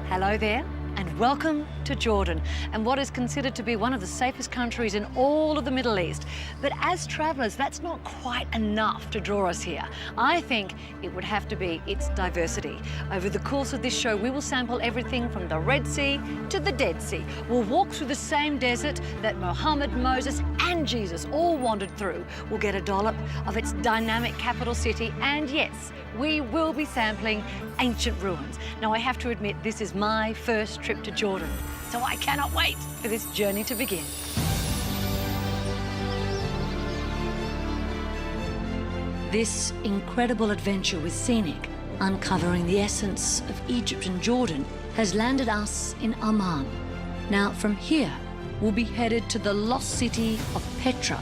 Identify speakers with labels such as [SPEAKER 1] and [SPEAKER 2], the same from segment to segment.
[SPEAKER 1] Hello there, and welcome to Jordan, and what is considered to be one of the safest countries in all of the Middle East. But as travellers, that's not quite enough to draw us here. I think it would have to be its diversity. Over the course of this show, we will sample everything from the Red Sea to the Dead Sea. We'll walk through the same desert that Muhammad, Moses, and Jesus all wandered through. We'll get a dollop of its dynamic capital city, and yes, we will be sampling ancient ruins. Now, I have to admit, this is my first trip to Jordan, so I cannot wait for this journey to begin. This incredible adventure with Scenic, uncovering the essence of Egypt and Jordan, has landed us in Amman. Now, from here, we'll be headed to the lost city of Petra.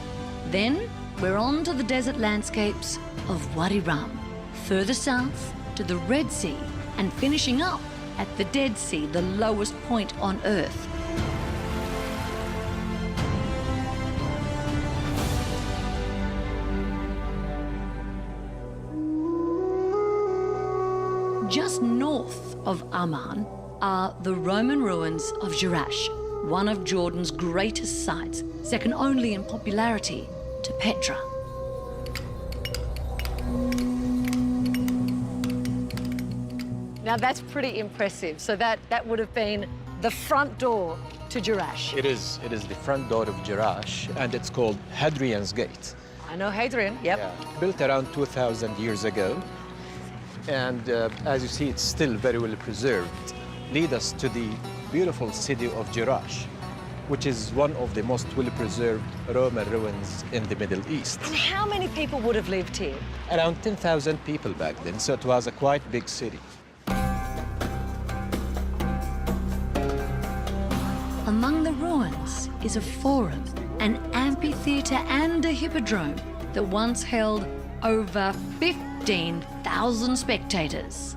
[SPEAKER 1] Then, we're on to the desert landscapes of Wadi Rum. Further south to the Red Sea, and finishing up at the Dead Sea, the lowest point on Earth. Just north of Amman are the Roman ruins of Jerash, one of Jordan's greatest sites, second only in popularity to Petra. Now that's pretty impressive. So that would have been the front door to Jerash.
[SPEAKER 2] It is the front door of Jerash, and it's called Hadrian's Gate.
[SPEAKER 1] I know Hadrian, yep.
[SPEAKER 2] Yeah, built around 2,000 years ago. And as you see, it's still very well preserved. Lead us to the beautiful city of Jerash, which is one of the most well-preserved Roman ruins in the Middle East.
[SPEAKER 1] And how many people would have lived here?
[SPEAKER 2] Around 10,000 people back then, so it was a quite big city.
[SPEAKER 1] Among the ruins is a forum, an amphitheatre and a hippodrome that once held over 15,000 spectators.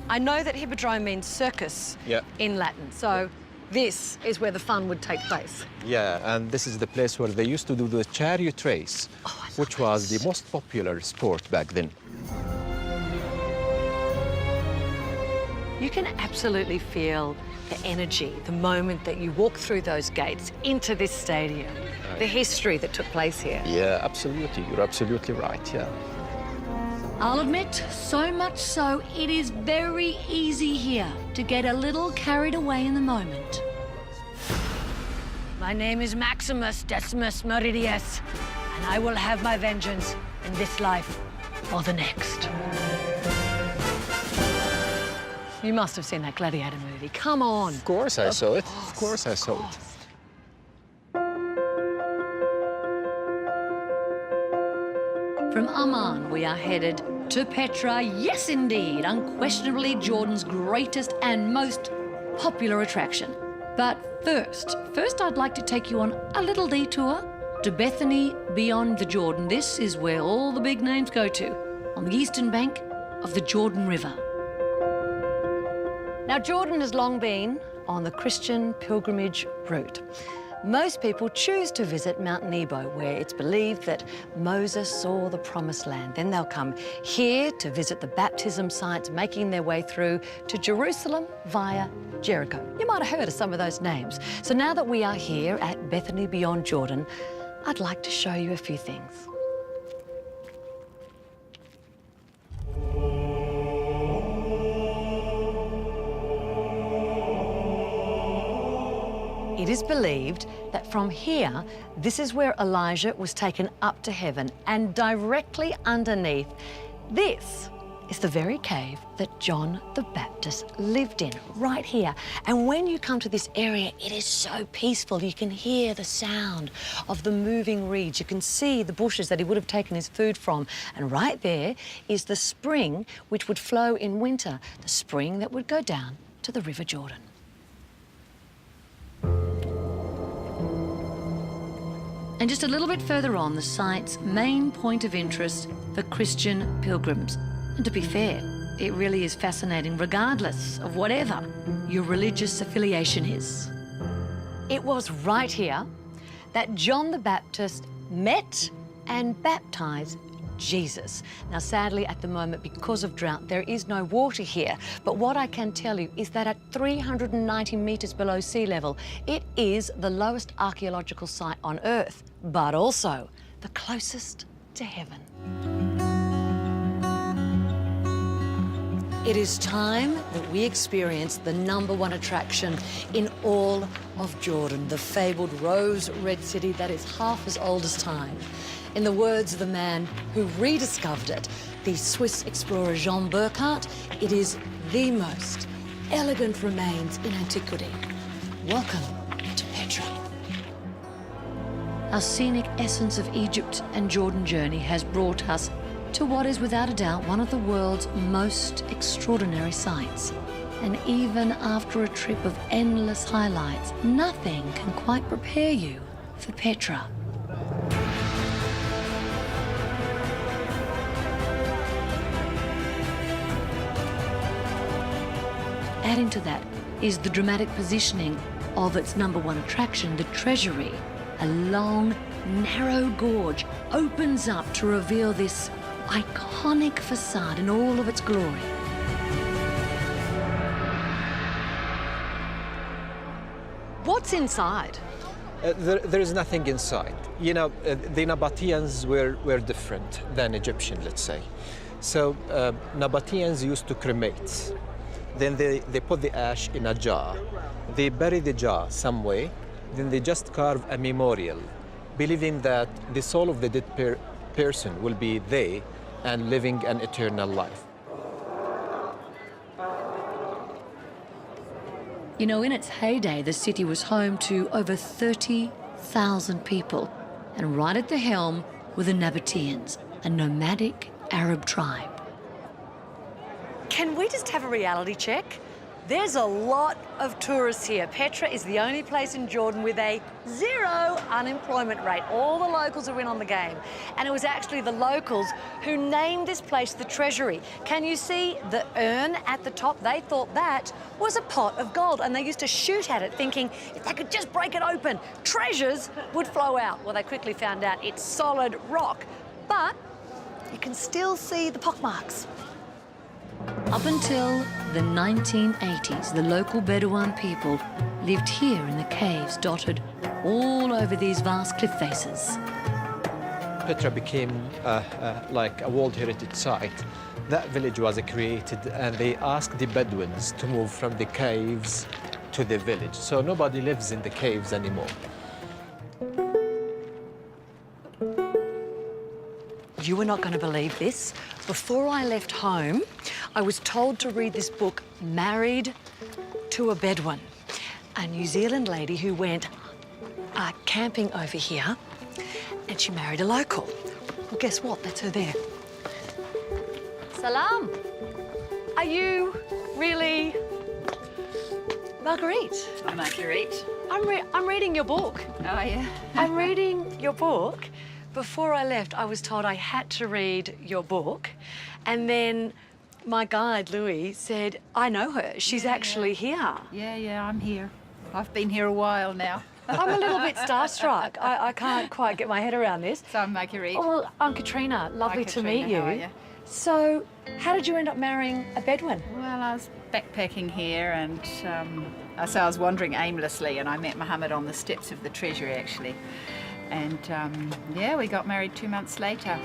[SPEAKER 1] I know that hippodrome means circus in Latin, so this is where the fun would take place.
[SPEAKER 2] Yeah, and this is the place where they used to do the chariot race, which was the most popular sport back then.
[SPEAKER 1] You can absolutely feel the energy, the moment that you walk through those gates into this stadium, the history that took place here.
[SPEAKER 2] Yeah, absolutely. You're absolutely right, yeah.
[SPEAKER 1] I'll admit, so much so, it is very easy here to get a little carried away in the moment. My name is Maximus Decimus Meridius, and I will have my vengeance in this life or the next. You must have seen that Gladiator movie. Come on.
[SPEAKER 2] Of course I saw it. Of course I saw it.
[SPEAKER 1] From Amman, we are headed to Petra. Yes, indeed, unquestionably Jordan's greatest and most popular attraction. But first I'd like to take you on a little detour to Bethany beyond the Jordan. This is where all the big names go to, on the eastern bank of the Jordan River. Now, Jordan has long been on the Christian pilgrimage route. Most people choose to visit Mount Nebo, where it's believed that Moses saw the Promised Land. Then they'll come here to visit the baptism sites, making their way through to Jerusalem via Jericho. You might have heard of some of those names. So now that we are here at Bethany beyond Jordan, I'd like to show you a few things. It is believed that from here, this is where Elijah was taken up to heaven, and directly underneath, this is the very cave that John the Baptist lived in, right here. And when you come to this area, it is so peaceful. You can hear the sound of the moving reeds. You can see the bushes that he would have taken his food from. And right there is the spring which would flow in winter, the spring that would go down to the River Jordan. And just a little bit further on, the site's main point of interest for Christian pilgrims. And to be fair, it really is fascinating regardless of whatever your religious affiliation is. It was right here that John the Baptist met and baptized Jesus. Now, sadly, at the moment, because of drought, there is no water here. But what I can tell you is that at 390 metres below sea level, it is the lowest archaeological site on Earth, but also the closest to heaven. It is time that we experience the #1 attraction in all of Jordan, the fabled rose-red city that is half as old as time. In the words of the man who rediscovered it, the Swiss explorer Jean Burckhardt, it is the most elegant remains in antiquity. Welcome to Petra. Our scenic Essence of Egypt and Jordan journey has brought us to what is without a doubt one of the world's most extraordinary sights. And even after a trip of endless highlights, nothing can quite prepare you for Petra. Adding to that is the dramatic positioning of its #1 attraction, the Treasury. A long, narrow gorge opens up to reveal this iconic facade in all of its glory. What's inside?
[SPEAKER 2] There is nothing inside. You know, the Nabateans were different than Egyptian, let's say. So Nabateans used to cremate. Then they put the ash in a jar. They bury the jar some way. Then they just carve a memorial, believing that the soul of the dead person will be there and living an eternal life.
[SPEAKER 1] You know, in its heyday, the city was home to over 30,000 people. And right at the helm were the Nabateans, a nomadic Arab tribe. Can we just have a reality check? There's a lot of tourists here. Petra is the only place in Jordan with a 0 unemployment rate. All the locals are in on the game. And it was actually the locals who named this place the Treasury. Can you see the urn at the top? They thought that was a pot of gold, and they used to shoot at it thinking if they could just break it open, treasures would flow out. Well, they quickly found out it's solid rock, but you can still see the pockmarks. Up until the 1980s, the local Bedouin people lived here in the caves dotted all over these vast cliff faces.
[SPEAKER 2] Petra became like a World Heritage Site. That village was created, and they asked the Bedouins to move from the caves to the village. So nobody lives in the caves anymore.
[SPEAKER 1] You are not going to believe this. Before I left home, I was told to read this book, Married to a Bedouin, a New Zealand lady who went camping over here, and she married a local. Well, guess what? That's her there. Salam. Are you really Marguerite?
[SPEAKER 3] I'm Marguerite.
[SPEAKER 1] I'm reading your book.
[SPEAKER 3] Oh, yeah?
[SPEAKER 1] I'm reading your book. Before I left, I was told I had to read your book. And then my guide, Louis, said, I know her. She's actually here.
[SPEAKER 3] Yeah, I'm here. I've been here a while now.
[SPEAKER 1] I'm a little bit starstruck. I can't quite get my head around this.
[SPEAKER 3] So I'm Marguerite.
[SPEAKER 1] Oh, well, I'm Catriona. Lovely to
[SPEAKER 3] Catriona,
[SPEAKER 1] meet you.
[SPEAKER 3] how are you?
[SPEAKER 1] So, how did you end up marrying a Bedouin?
[SPEAKER 3] Well, I was backpacking here, and so I was wandering aimlessly, and I met Mohammed on the steps of the Treasury, actually. And yeah, we got married 2 months later.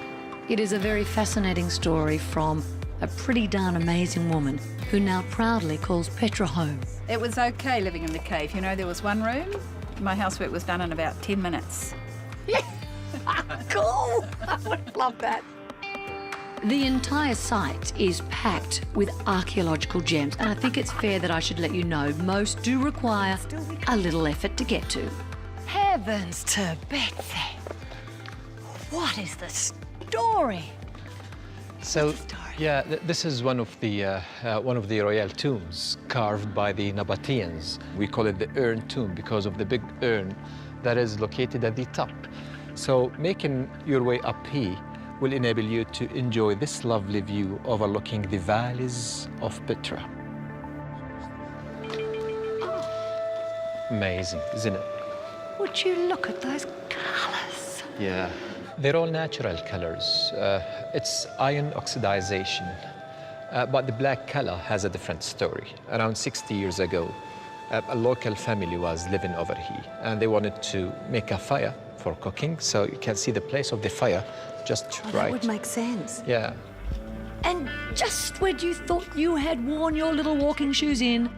[SPEAKER 1] It is a very fascinating story from a pretty darn amazing woman who now proudly calls Petra home.
[SPEAKER 3] It was okay living in the cave. You know, there was one room. My housework was done in about 10 minutes.
[SPEAKER 1] Yeah, cool. I would love that. The entire site is packed with archaeological gems, and I think it's fair that I should let you know most do require a little effort to get to. Heavens to Bethany! What is the story?
[SPEAKER 2] So, yeah, this is one of the royal tombs carved by the Nabateans. We call it the urn tomb because of the big urn that is located at the top. So, making your way up here will enable you to enjoy this lovely view overlooking the valleys of Petra. Amazing, isn't it?
[SPEAKER 1] Would you look at those colours?
[SPEAKER 2] Yeah. They're all natural colors. It's iron oxidization. But the black color has a different story. Around 60 years ago, a local family was living over here, and they wanted to make a fire for cooking. So you can see the place of the fire just right.
[SPEAKER 1] That would make sense.
[SPEAKER 2] Yeah.
[SPEAKER 1] And just when you thought you had worn your little walking shoes in,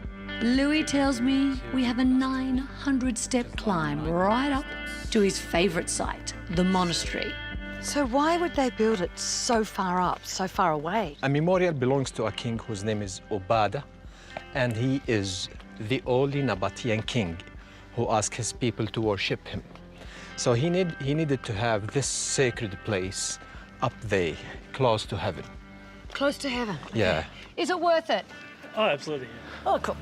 [SPEAKER 1] Louis tells me we have a 900-step climb right up to his favourite site, the monastery. So why would they build it so far up, so far away?
[SPEAKER 2] A memorial belongs to a king whose name is Obada, and he is the only Nabatean king who asked his people to worship him. So he needed to have this sacred place up there, close to heaven.
[SPEAKER 1] Close to heaven?
[SPEAKER 2] Yeah.
[SPEAKER 1] Is it worth it?
[SPEAKER 4] Oh, absolutely. Yeah.
[SPEAKER 1] Oh, cool.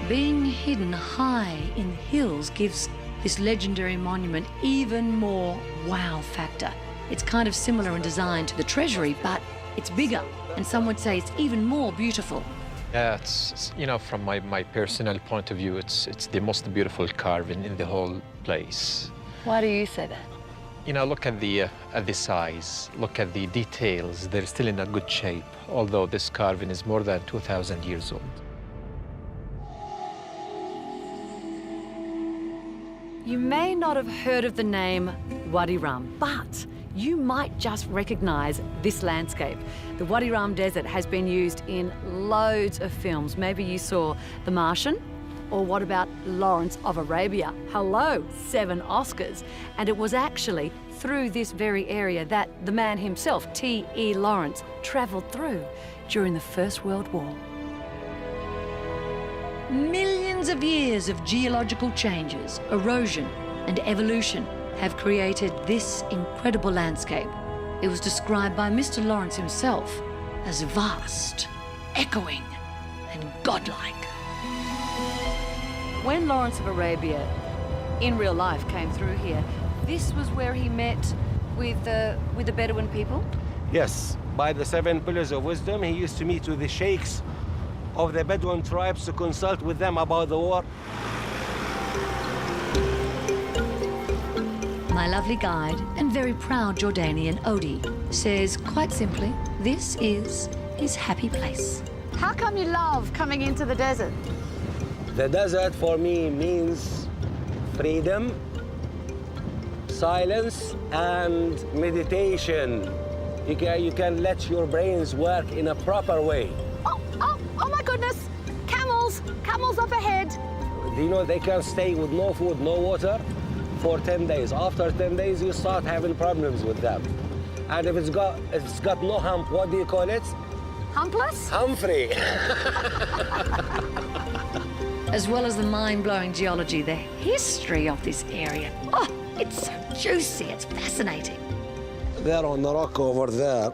[SPEAKER 1] Being hidden high in the hills gives this legendary monument even more wow factor. It's kind of similar in design to the Treasury, but it's bigger, and some would say it's even more beautiful.
[SPEAKER 2] Yeah, it's you know, from my personal point of view, it's the most beautiful carving in the whole place.
[SPEAKER 1] Why do you say that?
[SPEAKER 2] You know, look at the size, look at the details. They're still in a good shape, although this carving is more than 2,000 years old.
[SPEAKER 1] You may not have heard of the name Wadi Rum, but you might just recognize this landscape. The Wadi Rum Desert has been used in loads of films. Maybe you saw The Martian, or what about Lawrence of Arabia? Hello, 7 Oscars. And it was actually through this very area that the man himself, T.E. Lawrence, travelled through during the First World War. Millions of years of geological changes, erosion and evolution have created this incredible landscape. It was described by Mr. Lawrence himself as vast, echoing and godlike. When Lawrence of Arabia, in real life, came through here, this was where he met with the Bedouin people?
[SPEAKER 5] Yes, by the 7 pillars of wisdom, he used to meet with the sheikhs of the Bedouin tribes to consult with them about the war.
[SPEAKER 1] My lovely guide and very proud Jordanian Odi says, quite simply, this is his happy place. How come you love coming into the desert?
[SPEAKER 5] The desert for me means freedom, silence, and meditation. You can let your brains work in a proper way.
[SPEAKER 1] Oh my goodness! Camels up ahead.
[SPEAKER 5] You know, they can stay with no food, no water for 10 days. After 10 days, you start having problems with them. And if it's got no hump, what do you call it?
[SPEAKER 1] Humpless?
[SPEAKER 5] Humphrey.
[SPEAKER 1] As well as the mind-blowing geology, the history of this area. Oh, it's so juicy, it's fascinating.
[SPEAKER 5] There on the rock over there,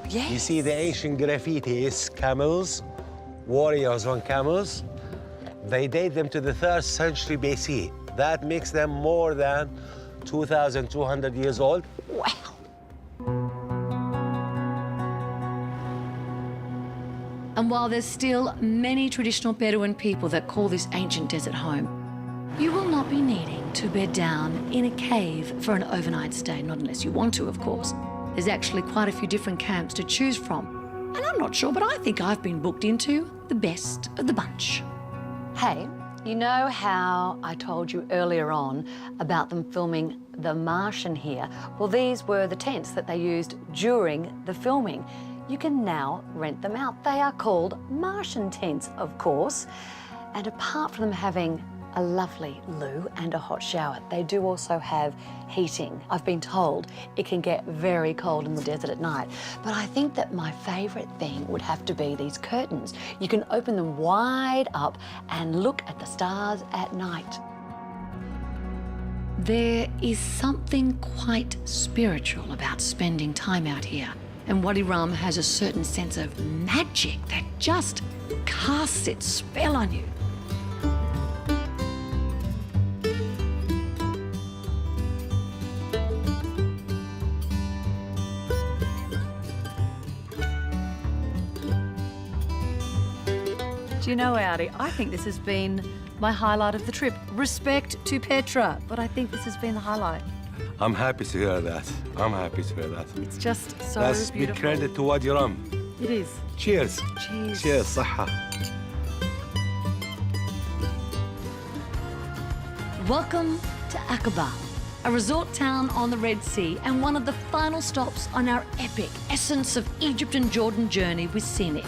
[SPEAKER 1] Yes.
[SPEAKER 5] you see the ancient graffiti is camels, warriors on camels. They date them to the 3rd century BC. That makes them more than 2,200 years old.
[SPEAKER 1] Wow. And while there's still many traditional Bedouin people that call this ancient desert home, you will not be needing to bed down in a cave for an overnight stay, not unless you want to, of course. There's actually quite a few different camps to choose from. And I'm not sure, but I think I've been booked into the best of the bunch. Hey, you know how I told you earlier on about them filming The Martian here? Well, these were the tents that they used during the filming. You can now rent them out. They are called Martian Tents, of course. And apart from them having a lovely loo and a hot shower, they do also have heating. I've been told it can get very cold in the desert at night. But I think that my favourite thing would have to be these curtains. You can open them wide up and look at the stars at night. There is something quite spiritual about spending time out here. And Wadi Rum has a certain sense of magic that just casts its spell on you. Do you know, Audi, I think this has been my highlight of the trip. Respect to Petra, but I think this has been the highlight.
[SPEAKER 5] I'm happy to hear that. I'm happy to hear that.
[SPEAKER 1] It's just so
[SPEAKER 5] That's big
[SPEAKER 1] beautiful.
[SPEAKER 5] credit to Wadi Rum.
[SPEAKER 1] It is.
[SPEAKER 5] Cheers.
[SPEAKER 1] Cheers.
[SPEAKER 5] Cheers, صحة.
[SPEAKER 1] Welcome to Aqaba, a resort town on the Red Sea and one of the final stops on our epic Essence of Egypt and Jordan journey with Scenic.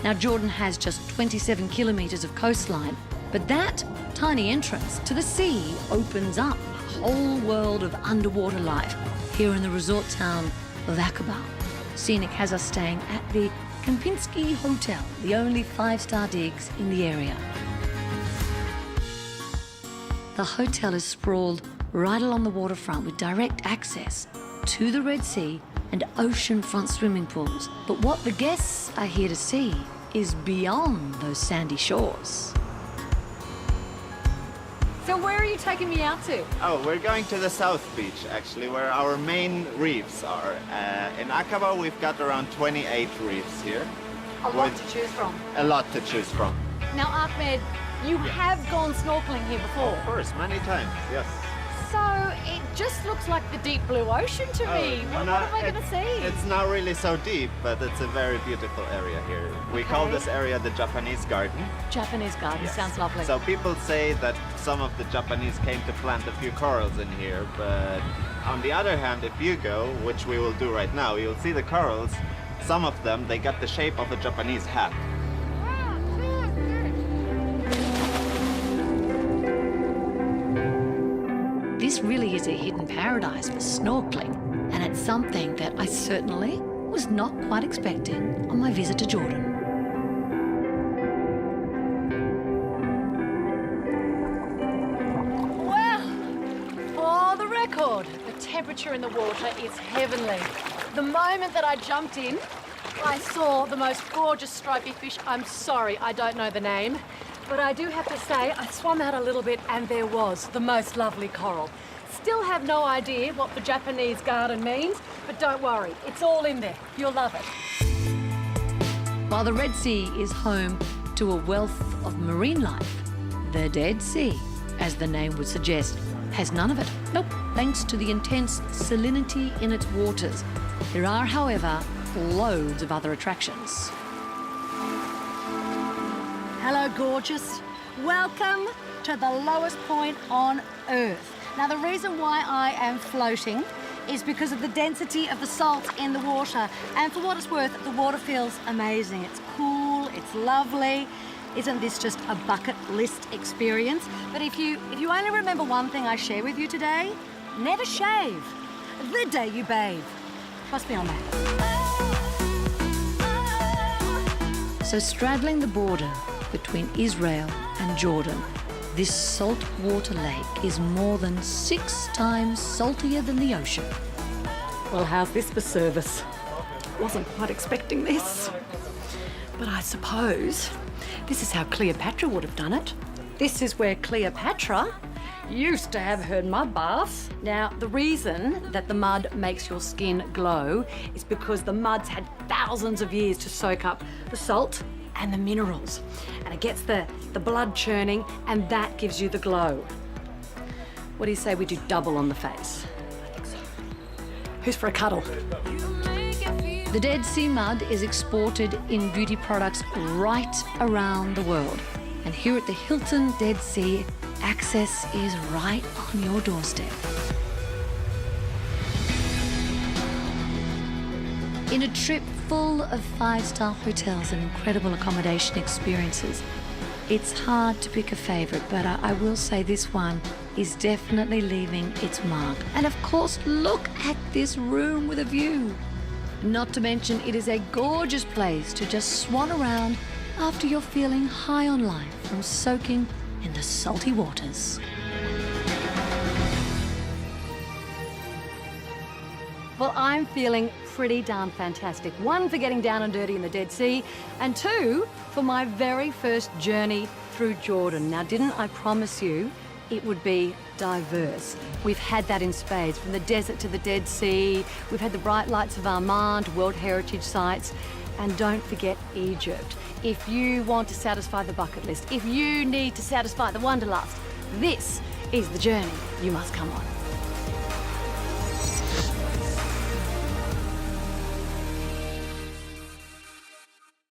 [SPEAKER 1] Now, Jordan has just 27 kilometres of coastline, but that tiny entrance to the sea opens up a whole world of underwater life here in the resort town of Aqaba. Scenic has us staying at the Kempinski Hotel, the only five-star digs in the area. The hotel is sprawled right along the waterfront with direct access to the Red Sea and oceanfront swimming pools. But what the guests are here to see is beyond those sandy shores. So where are you taking me out to?
[SPEAKER 4] Oh, we're going to the South Beach, actually, where our main reefs are. In Aqaba, we've got around 28 reefs here.
[SPEAKER 1] A lot to choose from.
[SPEAKER 4] A lot to choose from.
[SPEAKER 1] Now, Ahmed, you have gone snorkeling here before.
[SPEAKER 4] Of course, many times, yes.
[SPEAKER 1] So it just looks like the deep blue ocean to me. What am I going to see?
[SPEAKER 4] It's not really so deep, but it's a very beautiful area here. We call this area the Japanese garden.
[SPEAKER 1] Japanese garden,
[SPEAKER 4] Yes.
[SPEAKER 1] sounds lovely.
[SPEAKER 4] So people say that some of the Japanese came to plant a few corals in here, but on the other hand, if you go, which we will do right now, you'll see the corals. Some of them, they got the shape of a Japanese hat.
[SPEAKER 1] This really is a hidden paradise for snorkeling, and it's something that I certainly was not quite expecting on my visit to Jordan. Well, for the record, the temperature in the water is heavenly. The moment that I jumped in, I saw the most gorgeous stripy fish. I'm sorry, I don't know the name. But I do have to say, I swam out a little bit and there was the most lovely coral. Still have no idea what the Japanese garden means, but don't worry, it's all in there. You'll love it. While the Red Sea is home to a wealth of marine life, the Dead Sea, as the name would suggest, has none of it. Nope, thanks to the intense salinity in its waters. There are, however, loads of other attractions. Hello, gorgeous. Welcome to the lowest point on Earth. Now, the reason why I am floating is because of the density of the salt in the water. And for what it's worth, the water feels amazing. It's cool, it's lovely. Isn't this just a bucket list experience? But if you only remember one thing I share with you today, never shave the day you bathe. Trust me on that. So straddling the border between Israel and Jordan, this saltwater lake is more than 6 times saltier than the ocean. Well, how's this for service? Wasn't quite expecting this. But I suppose this is how Cleopatra would have done it. This is where Cleopatra used to have her mud baths. Now, the reason that the mud makes your skin glow is because the mud's had thousands of years to soak up the salt and the minerals. And it gets the blood churning, and that gives you the glow. What do you say we do double on the face? I think so. Who's for a cuddle? The Dead Sea mud is exported in beauty products right around the world. And here at the Hilton Dead Sea, access is right on your doorstep. In a trip full of 5-star hotels and incredible accommodation experiences, it's hard to pick a favourite, but I will say this one is definitely leaving its mark. And of course, look at this room with a view. Not to mention, it is a gorgeous place to just swan around after you're feeling high on life from soaking in the salty waters. Well, I'm feeling pretty darn fantastic. 1, for getting down and dirty in the Dead Sea, and 2, for my very first journey through Jordan. Now, didn't I promise you it would be diverse? We've had that in spades, from the desert to the Dead Sea. We've had the bright lights of Amman to World Heritage sites. And don't forget Egypt. If you want to satisfy the bucket list, if you need to satisfy the wanderlust, this is the journey you must come on.